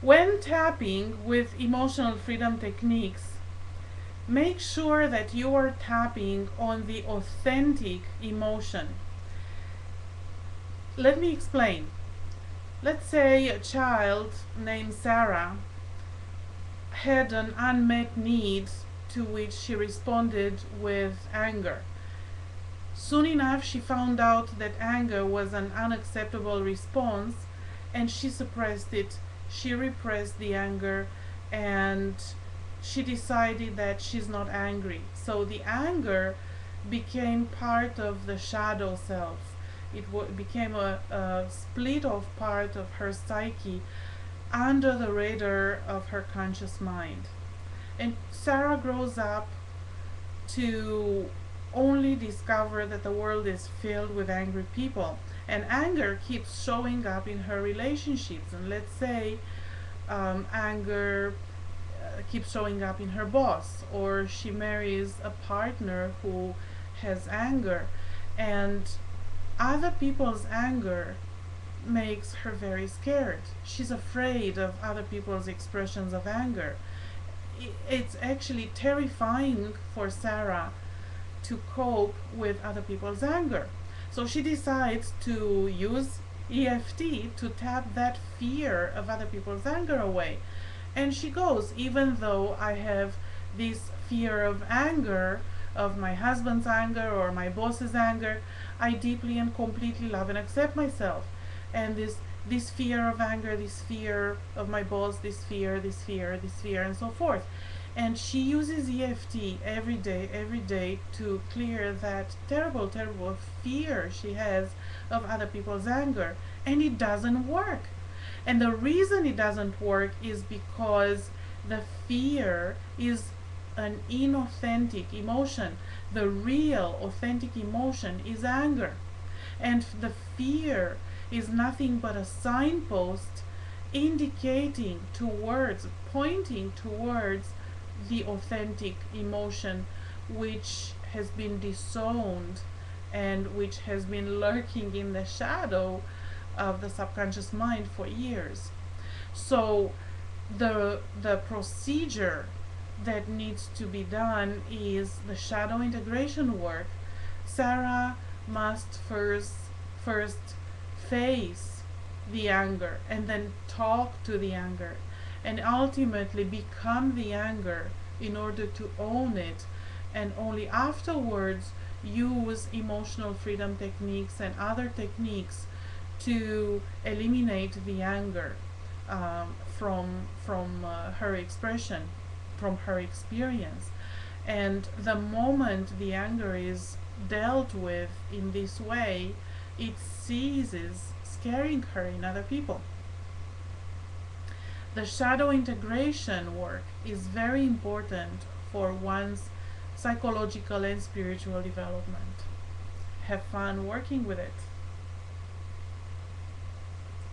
When tapping with emotional freedom techniques, make sure that you are tapping on the authentic emotion. Let me explain. Let's say a child named Sarah had an unmet need to which she responded with anger. Soon enough, she found out that anger was an unacceptable response and she suppressed it. She repressed the anger and she decided that she's not angry. So the anger became part of the shadow self. It became a split off part of her psyche under the radar of her conscious mind. And Sarah grows up to only discover that the world is filled with angry people. And anger keeps showing up in her relationships. And let's say anger keeps showing up in her boss, or she marries a partner who has anger, and other people's anger makes her very scared. She's afraid of other people's expressions of anger. It's actually terrifying for Sarah to cope with other people's anger. So she decides to use EFT to tap that fear of other people's anger away. And she goes, even though I have this fear of anger, of my husband's anger or my boss's anger, I deeply and completely love and accept myself. And this fear of anger, this fear of my boss, this fear, and so forth. And she uses EFT every day to clear that terrible, terrible fear she has of other people's anger. And it doesn't work. And the reason it doesn't work is because the fear is an inauthentic emotion. The real authentic emotion is anger. And the fear is nothing but a signpost indicating towards, pointing towards the authentic emotion which has been disowned and which has been lurking in the shadow of the subconscious mind for years. So the procedure that needs to be done is the shadow integration work. Sarah must first face the anger and then talk to the anger and ultimately become the anger in order to own it, and only afterwards use emotional freedom techniques and other techniques to eliminate the anger from her expression, from her experience. And the moment the anger is dealt with in this way, it ceases scaring her in other people. The shadow integration work is very important for one's psychological and spiritual development. Have fun working with it.